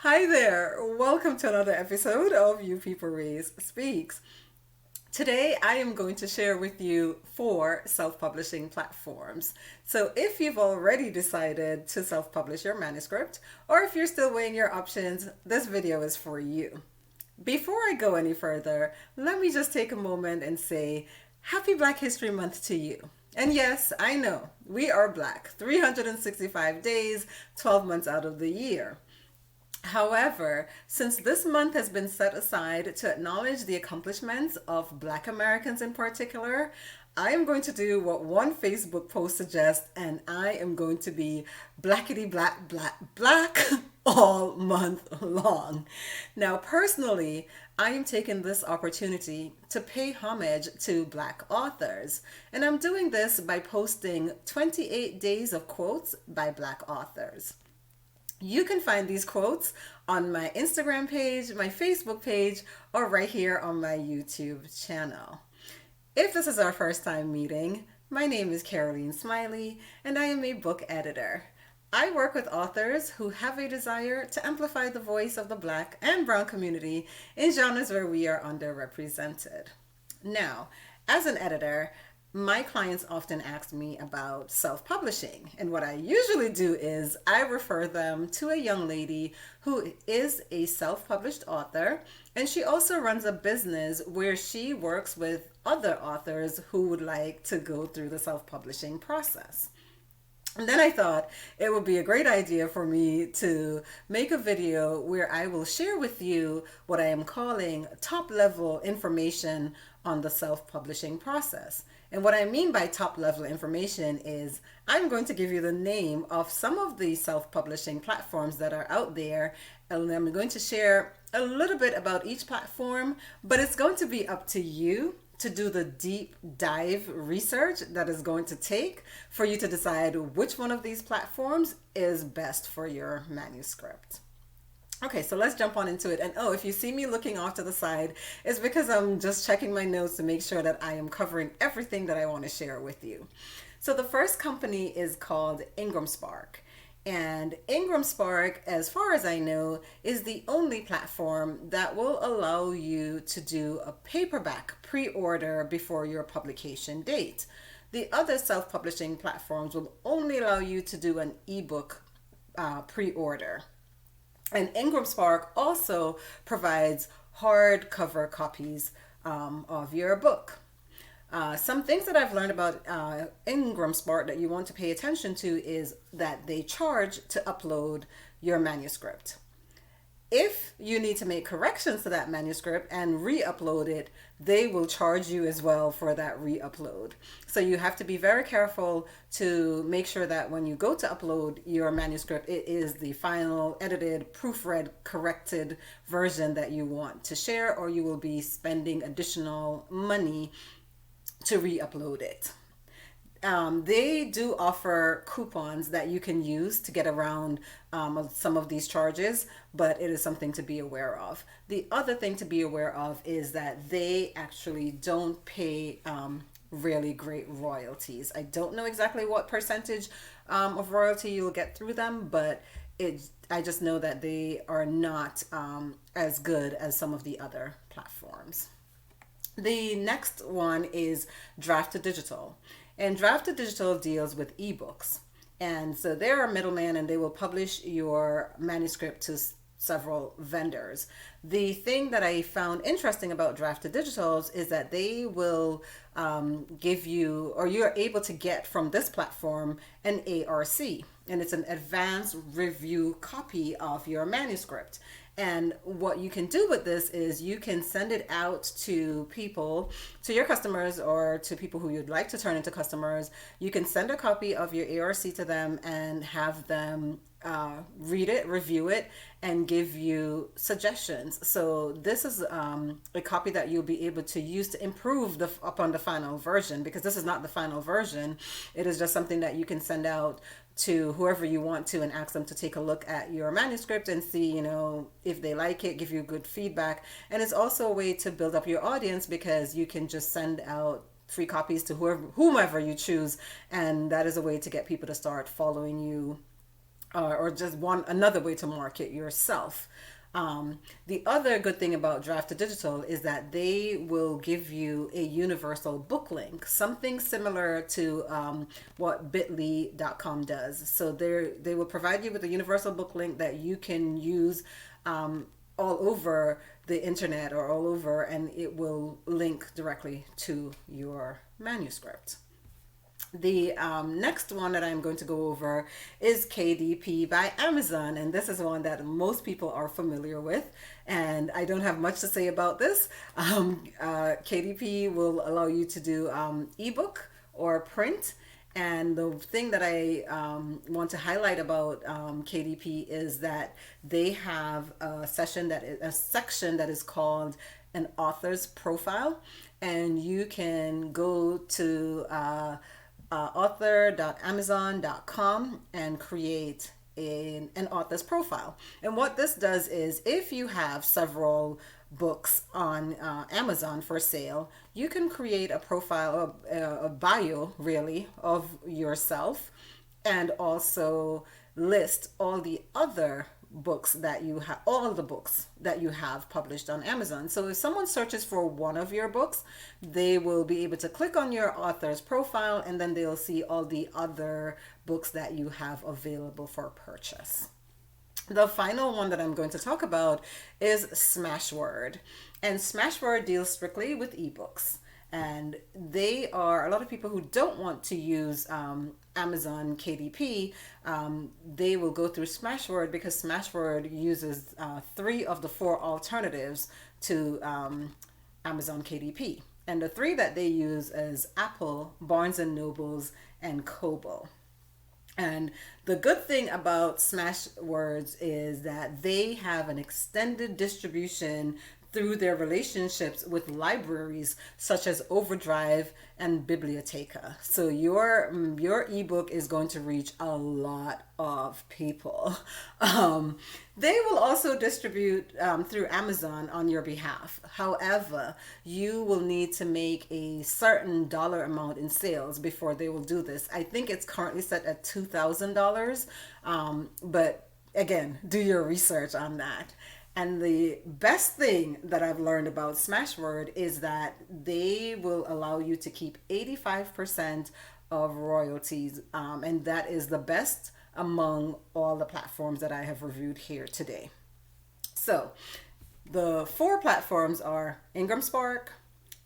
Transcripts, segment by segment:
Hi there, welcome to another episode of You People Raise Speaks. Today I am going to share with you 4 self-publishing platforms. So if you've already decided to self-publish your manuscript, or if you're still weighing your options, this video is for you. Before I go any further, let me just take a moment and say Happy Black History Month to you. And yes, I know, we are Black, 365 days, 12 months out of the year. However, since this month has been set aside to acknowledge the accomplishments of Black Americans in particular, I am going to do what one Facebook post suggests, and I am going to be blackety black, black, black all month long. Now, personally, I am taking this opportunity to pay homage to Black authors, and I'm doing this by posting 28 days of quotes by Black authors. You can find these quotes on my Instagram page, my Facebook page, or right here on my YouTube channel. If this is our first time meeting, my name is Smiley, and I am a book editor. I work with authors who have a desire to amplify the voice of the Black and Brown community in genres where we are underrepresented. Now, as an editor, my clients often ask me about self-publishing, and what I usually do is I refer them to a young lady who is a self-published author, and she also runs a business where she works with other authors who would like to go through the self-publishing process. And then I thought it would be a great idea for me to make a video where I will share with you what I am calling top level information on the self-publishing process. And what I mean by top level information is I'm going to give you the name of some of the self-publishing platforms that are out there, and I'm going to share a little bit about each platform, but it's going to be up to you to do the deep dive research that is going to take for you to decide which one of these platforms is best for your manuscript. Okay, so let's jump on into it. And if you see me looking off to the side, it's because I'm just checking my notes to make sure that I am covering everything that I want to share with you. So the first company is called Ingramspark. And Ingramspark, as far as I know, is the only platform that will allow you to do a paperback pre-order before your publication date. The other self-publishing platforms will only allow you to do an ebook pre-order. And Ingramspark also provides hardcover copies of your book. Some things that I've learned about Ingramspark that you want to pay attention to is that they charge to upload your manuscript. If you need to make corrections to that manuscript and re-upload it, they will charge you as well for that re-upload. So you have to be very careful to make sure that when you go to upload your manuscript, it is the final, edited, proofread, corrected version that you want to share, or you will be spending additional money to re-upload it. They do offer coupons that you can use to get around some of these charges, but it is something to be aware of. The other thing to be aware of is that they actually don't pay really great royalties. I don't know exactly what percentage of royalty you'll get through them, but I just know that they are not as good as some of the other platforms. The next one is Draft to Digital. And Draft to Digital deals with ebooks. And so they're a middleman, and they will publish your manuscript to several vendors. The thing that I found interesting about Draft to Digitals is that they will give you, or you're able to get from this platform, an ARC. And it's an advanced review copy of your manuscript. And what you can do with this is you can send it out to people, to your customers, or to people who you'd like to turn into customers. You can send a copy of your ARC to them and have them read it, review it, and give you suggestions. So this is a copy that you'll be able to use to improve upon the final version, because this is not the final version. It is just something that you can send out to whoever you want to and ask them to take a look at your manuscript and see, if they like it, give you good feedback. And it's also a way to build up your audience, because you can just send out free copies to whomever you choose. And that is a way to get people to start following you or just another way to market yourself. The other good thing about Draft to Digital is that they will give you a universal book link, something similar to what bit.ly.com does. So they will provide you with a universal book link that you can use all over the internet or all over, and it will link directly to your manuscript. The next one that I'm going to go over is KDP by Amazon, and this is one that most people are familiar with, and I don't have much to say about this. KDP will allow you to do ebook or print, and the thing that I want to highlight about KDP is that they have a section that is called an author's profile, and you can go to author.amazon.com and create an author's profile. And what this does is, if you have several books on Amazon for sale, you can create a profile, a bio really, of yourself, and also list all the other books that you have, all the books that you have published on Amazon. So if someone searches for one of your books, they will be able to click on your author's profile, and then they'll see all the other books that you have available for purchase. The final one that I'm going to talk about is Smashword. And Smashword deals strictly with ebooks. And they are, a lot of people who don't want to use Amazon KDP, they will go through Smashword, because Smashword uses 3 of the 4 alternatives to Amazon KDP. And the 3 that they use is Apple, Barnes and Nobles, and Kobo. And the good thing about Smashwords is that they have an extended distribution through their relationships with libraries such as Overdrive and Biblioteca. So your ebook is going to reach a lot of people. They will also distribute through Amazon on your behalf. However, you will need to make a certain dollar amount in sales before they will do this. I think it's currently set at $2,000, but again, do your research on that. And the best thing that I've learned about Smashword is that they will allow you to keep 85% of royalties, and that is the best among all the platforms that I have reviewed here today. So the 4 platforms are Ingramspark,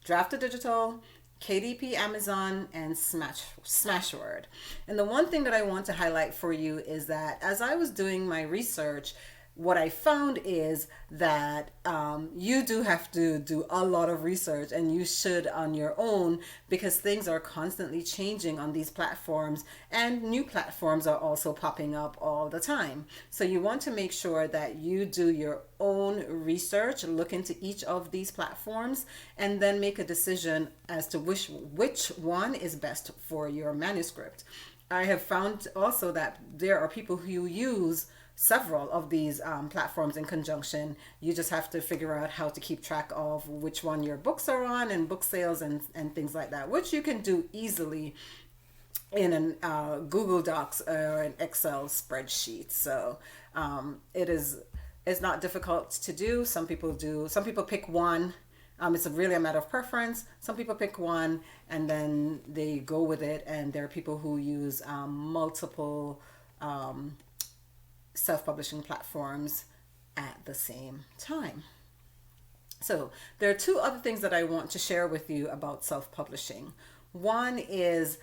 Draft to Digital, KDP Amazon, and Smashword. And the one thing that I want to highlight for you is that as I was doing my research, what I found is that you do have to do a lot of research, and you should on your own, because things are constantly changing on these platforms, and new platforms are also popping up all the time. So you want to make sure that you do your own research, look into each of these platforms, and then make a decision as to which one is best for your manuscript. I have found also that there are people who use several of these platforms in conjunction. You just have to figure out how to keep track of which one your books are on, and book sales and things like that, which you can do easily in an Google Docs or an Excel spreadsheet. So it's not difficult to do. Some people pick one. It's really a matter of preference. Some people pick one and then they go with it, and there are people who use multiple self-publishing platforms at the same time. So there are 2 other things that I want to share with you about self-publishing. One is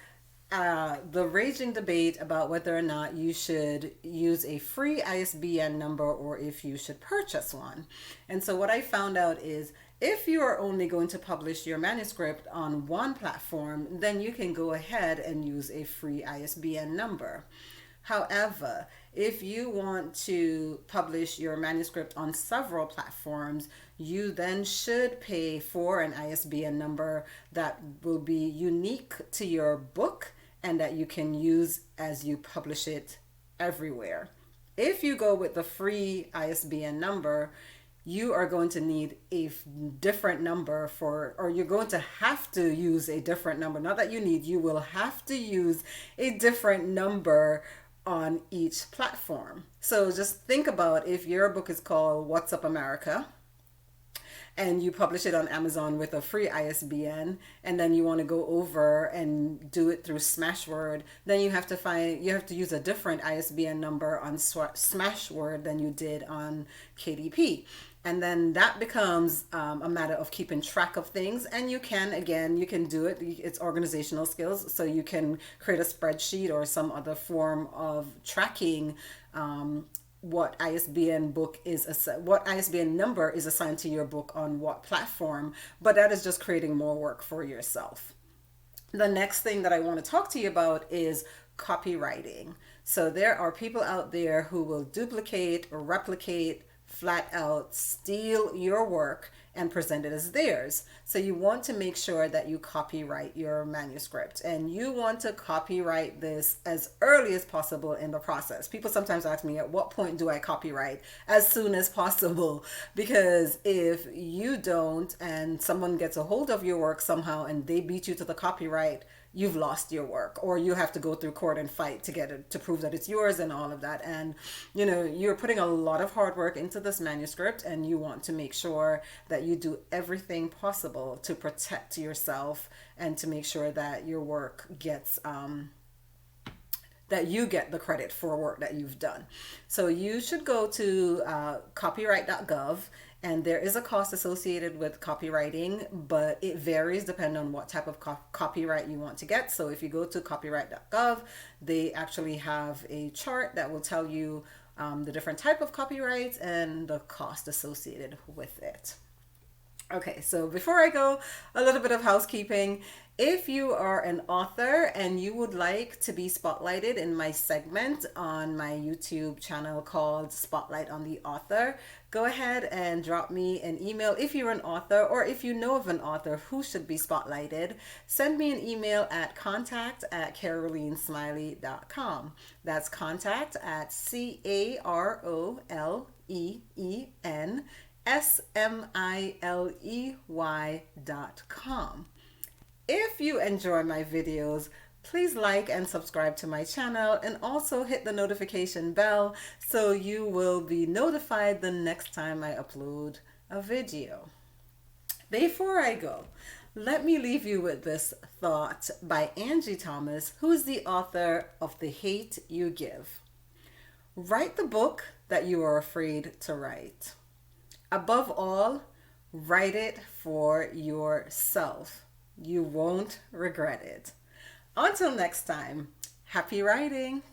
the raging debate about whether or not you should use a free ISBN number or if you should purchase one. And so what I found out is, if you are only going to publish your manuscript on one platform, then you can go ahead and use a free ISBN number. However, if you want to publish your manuscript on several platforms, you then should pay for an ISBN number that will be unique to your book and that you can use as you publish it everywhere. If you go with the free ISBN number, you are going to need a different number or you're going to have to use a different number. Not that you need, you will have to use a different number on each platform. So just think about if your book is called What's Up America, and you publish it on Amazon with a free ISBN, and then you want to go over and do it through Smashword, then you have to use a different ISBN number on Smashword than you did on KDP. And then that becomes a matter of keeping track of things. And you can do it. It's organizational skills. So you can create a spreadsheet or some other form of tracking what ISBN number is assigned to your book on what platform. But that is just creating more work for yourself. The next thing that I want to talk to you about is copywriting. So there are people out there who will duplicate or replicate, flat out steal your work and present it as theirs. So you want to make sure that you copyright your manuscript, and you want to copyright this as early as possible in the process. People sometimes ask me, at what point do I copyright? As soon as possible, because if you don't and someone gets a hold of your work somehow and they beat you to the copyright, you've lost your work, or you have to go through court and fight to get it, to prove that it's yours and all of that. And you're putting a lot of hard work into this manuscript, and you want to make sure that you do everything possible to protect yourself and to make sure that your work gets that you get the credit for work that you've done. So you should go to copyright.gov, and there is a cost associated with copywriting, but it varies depending on what type of copyright you want to get. So if you go to copyright.gov, they actually have a chart that will tell you the different type of copyrights and the cost associated with it. Okay, so before I go, a little bit of housekeeping. If you are an author and you would like to be spotlighted in my segment on my YouTube channel called Spotlight on the Author, go ahead and drop me an email. If you're an author, or if you know of an author who should be spotlighted, send me an email at contact@carolinesmiley.com. That's contact@CAROLENSMILEY.com. If you enjoy my videos, please like and subscribe to my channel, and also hit the notification bell so you will be notified the next time I upload a video. Before I go, let me leave you with this thought by Angie Thomas, who is the author of The Hate You Give. Write the book that you are afraid to write. Above all, write it for yourself. You won't regret it. Until next time, happy writing.